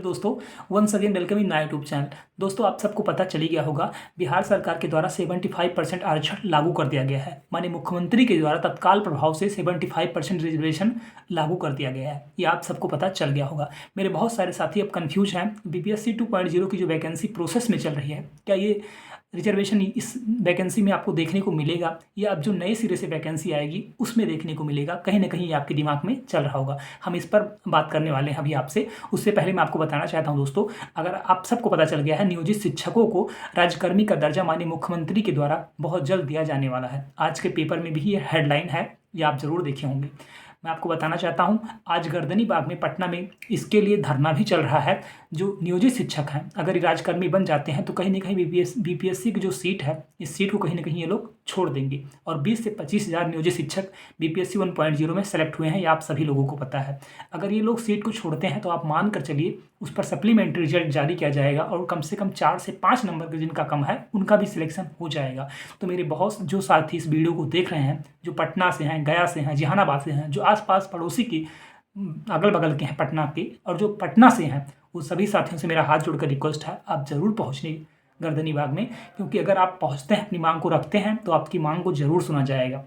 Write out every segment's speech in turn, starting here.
दोस्तों, once again welcome in my YouTube channel. दोस्तों, आप सबको पता चल ही गया होगा, बिहार सरकार के द्वारा 75% आरक्षण लागू कर दिया गया है। माननीय मुख्यमंत्री के द्वारा तत्काल प्रभाव से 75% रिजर्वेशन लागू कर दिया गया है। ये आप सबको पता चल गया होगा। मेरे बहुत सारे साथी अब कन्फ्यूज हैं, बीपीएससी 2.0 की जो वैकेंसी प्रोसेस में चल रही है, क्या ये रिजर्वेशन इस वैकेंसी में आपको देखने को मिलेगा या अब जो नए सिरे से वैकेंसी आएगी उसमें देखने को मिलेगा? कहीं ना कहीं ये आपके दिमाग में चल रहा होगा। हम इस पर बात करने वाले हैं अभी आपसे। उससे पहले मैं आपको बताना चाहता हूं दोस्तों, अगर आप सबको पता चल गया है, नियोजित शिक्षकों को राज्यकर्मी का दर्जा माननीय मुख्यमंत्री के द्वारा बहुत जल्द दिया जाने वाला है। आज के पेपर में भी ये हेडलाइन है, ये आप जरूर देखे होंगे। मैं आपको बताना चाहता हूं, आज गर्दनी बाग में पटना में इसके लिए धरना भी चल रहा है। जो नियोजित शिक्षक हैं, अगर ये राज्यकर्मी बन जाते हैं तो कहीं ना कहीं बीपीएससी की जो सीट है, इस सीट को कहीं ना कहीं ये लोग छोड़ देंगे। और 20 से 25 हज़ार नियोजित शिक्षक बीपीएससी 1.0 में सेलेक्ट हुए हैं, ये आप सभी लोगों को पता है। अगर ये लोग सीट को छोड़ते हैं तो आप मान कर चलिए उस पर सप्लीमेंट्री रिजल्ट जारी किया जाएगा और कम से कम 4 से 5 नंबर के जिनका कम है उनका भी सिलेक्शन हो जाएगा। तो मेरे बहुत जो साथी इस वीडियो को देख रहे हैं, जो पटना से हैं, गया से हैं, जहानाबाद से हैं, जो आसपास पड़ोसी की अगल बगल के हैं पटना के, और जो पटना से हैं, वो सभी साथियों से मेरा हाथ जोड़कर रिक्वेस्ट है, आप ज़रूर पहुँचने गर्दनी बाग में। क्योंकि अगर आप पहुँचते हैं, अपनी मांग को रखते हैं, तो आपकी मांग को ज़रूर सुना जाएगा।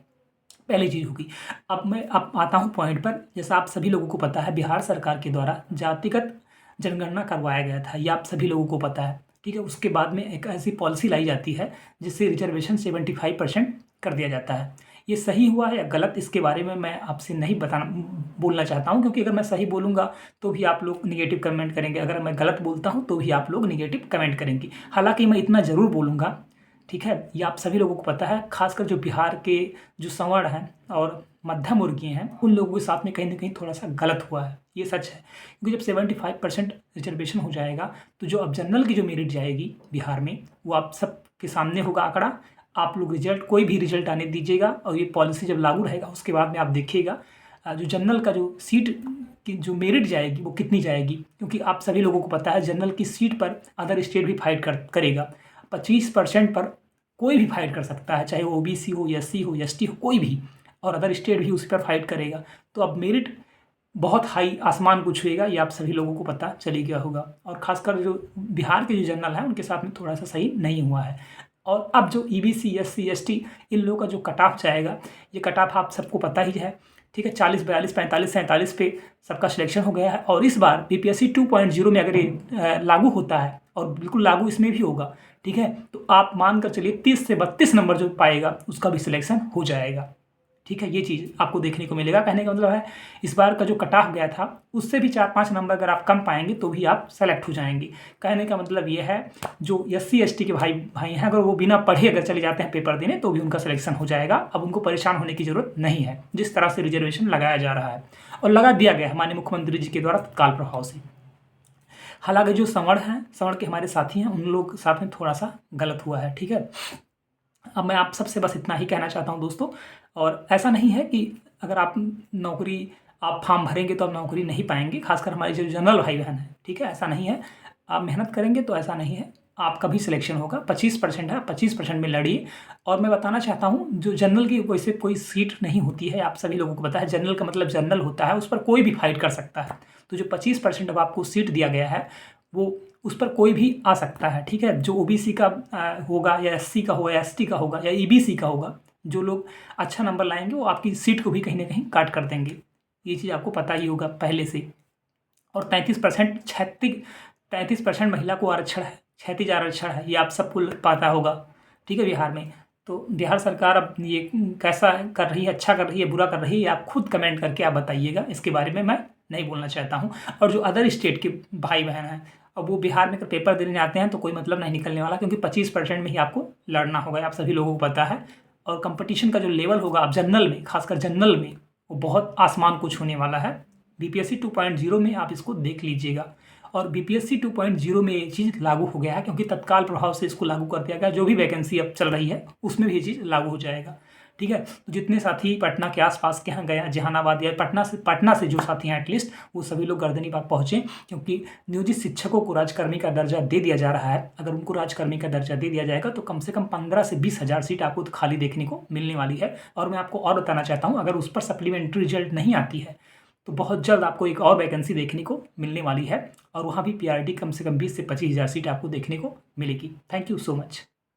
पहली चीज़ होगी। अब मैं आता हूँ पॉइंट पर। जैसा आप सभी लोगों को पता है, बिहार सरकार के द्वारा जातिगत जनगणना करवाया गया था, ये आप सभी लोगों को पता है, ठीक है। उसके बाद में एक ऐसी पॉलिसी लाई जाती है जिससे रिजर्वेशन 75% कर दिया जाता है। ये सही हुआ है या गलत, इसके बारे में मैं आपसे नहीं बोलना चाहता हूँ, क्योंकि अगर मैं सही बोलूँगा तो भी आप लोग निगेटिव कमेंट करेंगे, अगर मैं गलत बोलता हूँ तो भी आप लोग निगेटिव कमेंट करेंगे। हालांकि मैं इतना ज़रूर बोलूँगा, ठीक है, ये आप सभी लोगों को पता है, खासकर जो बिहार के जो सवर्ण हैं और मध्यम वर्गीय हैं, उन लोगों के साथ में कहीं ना कहीं थोड़ा सा गलत हुआ है, ये सच है। क्योंकि जब 75% रिजर्वेशन हो जाएगा तो जो अब जनरल की जो मेरिट जाएगी बिहार में, वो आप सब के सामने होगा आंकड़ा। आप लोग रिजल्ट, कोई भी रिजल्ट आने दीजिएगा, और ये पॉलिसी जब लागू रहेगा उसके बाद में आप देखिएगा जो जनरल का जो सीट की जो मेरिट जाएगी वो कितनी जाएगी। क्योंकि आप सभी लोगों को पता है, जनरल की सीट पर अदर स्टेट भी फाइट करेगा। 25% पर कोई भी फाइट कर सकता है, चाहे वो ओबीसी हो, एससी हो, एसटी हो, कोई भी, और अदर स्टेट भी उस पर फाइट करेगा। तो अब मेरिट बहुत हाई आसमान को छुएगा, ये आप सभी लोगों को पता चली गया होगा। और खासकर जो बिहार के जो जनरल हैं उनके साथ में थोड़ा सा सही नहीं हुआ है। और अब जो ईबीसी, एससी, एसटी, इन लोगों का जो कट ऑफ जाएगा, ये कट ऑफ आप सबको पता ही है, ठीक है। 40, 42, 45, 47 पे सबका सिलेक्शन हो गया है। और इस बार बीपीएससी 2.0 में अगर ये लागू होता है, और बिल्कुल लागू इसमें भी होगा, ठीक है, तो आप मान कर चलिए 30 से 32 नंबर जो पाएगा उसका भी सिलेक्शन हो जाएगा, ठीक है। ये चीज़ आपको देखने को मिलेगा। कहने का मतलब है, इस बार का जो कट ऑफ गया था उससे भी 4-5 नंबर अगर आप कम पाएंगे तो भी आप सेलेक्ट हो जाएंगे। कहने का मतलब ये है, जो एससी एसटी के भाई हैं, अगर वो बिना पढ़े अगर चले जाते हैं पेपर देने तो भी उनका सिलेक्शन हो जाएगा। अब उनको परेशान होने की जरूरत नहीं है, जिस तरह से रिजर्वेशन लगाया जा रहा है और लगा दिया गया है माननीय मुख्यमंत्री जी के द्वारा तत्काल प्रभाव से। हालांकि जो सवर्ण हैं, सवर्ण के हमारे साथी हैं, उन लोग के साथ में थोड़ा सा गलत हुआ है, ठीक है। अब मैं आप सबसे बस इतना ही कहना चाहता हूं दोस्तों। और ऐसा नहीं है कि अगर आप नौकरी, आप फॉर्म भरेंगे तो आप नौकरी नहीं पाएंगे, खासकर हमारे जो जनरल भाई बहन हैं, ठीक है, ऐसा नहीं है। आप मेहनत करेंगे तो ऐसा नहीं है, आपका भी सिलेक्शन होगा। 25% है, 25% में लड़िए। और मैं बताना चाहता हूँ, जो जनरल की वैसे कोई सीट नहीं होती है, आप सभी लोगों को पता है, जनरल का मतलब जनरल होता है, उस पर कोई भी फाइट कर सकता है। तो जो 25% अब आपको सीट दिया गया है, वो उस पर कोई भी आ सकता है, ठीक है। जो ओबीसी का होगा, या एससी का होगा, या एसटी का होगा, या ईबीसी का होगा, जो लोग अच्छा नंबर लाएंगे वो आपकी सीट को भी कहीं ना कहीं काट कर देंगे। ये चीज़ आपको पता ही होगा पहले से। और 33% महिला को आरक्षण है, 36 आरक्षण है, ये आप सबको पता होगा, ठीक है, बिहार में। तो बिहार सरकार अब ये कैसा कर रही है, अच्छा कर रही है, बुरा कर रही है, आप खुद कमेंट करके आप बताइएगा। इसके बारे में मैं नहीं बोलना चाहता हूँ। और जो अदर स्टेट के भाई बहन हैं, अब वो बिहार में पेपर देने आते हैं तो कोई मतलब नहीं निकलने वाला, क्योंकि 25% में ही आपको लड़ना होगा, आप सभी लोगों को पता है। और कंपटीशन का जो लेवल होगा अब जनरल में, खासकर जनरल में, वो बहुत आसमान को छूने वाला है। बीपीएससी 2.0 में आप इसको देख लीजिएगा। और बीपीएससी 2.0 में ये चीज़ लागू हो गया है, क्योंकि तत्काल प्रभाव से इसको लागू कर दिया गया। जो भी वैकेंसी अब चल रही है उसमें भी ये चीज़ लागू हो जाएगा, ठीक है। तो जितने साथी पटना के आसपास के यहाँ गया, जहानाबाद या पटना से जो साथी हैं एटलीस्ट, वो सभी लोग गर्दनी बाग पहुँचे। क्योंकि नियोजित शिक्षकों को राज्यकर्मी का दर्जा दे दिया जा रहा है। अगर उनको राज्यकर्मी का दर्जा दे दिया जाएगा तो कम से कम 15 से 20 हज़ार सीट आपको खाली देखने को मिलने वाली है। और मैं आपको और बताना चाहता हूँ, अगर उस पर सप्लीमेंट्री रिजल्ट नहीं आती है तो बहुत जल्द आपको एक और वैकेंसी देखने को मिलने वाली है और वहाँ भी पीआरडी कम से कम 20 से 25 हज़ार सीट आपको देखने को मिलेगी। Thank you so much.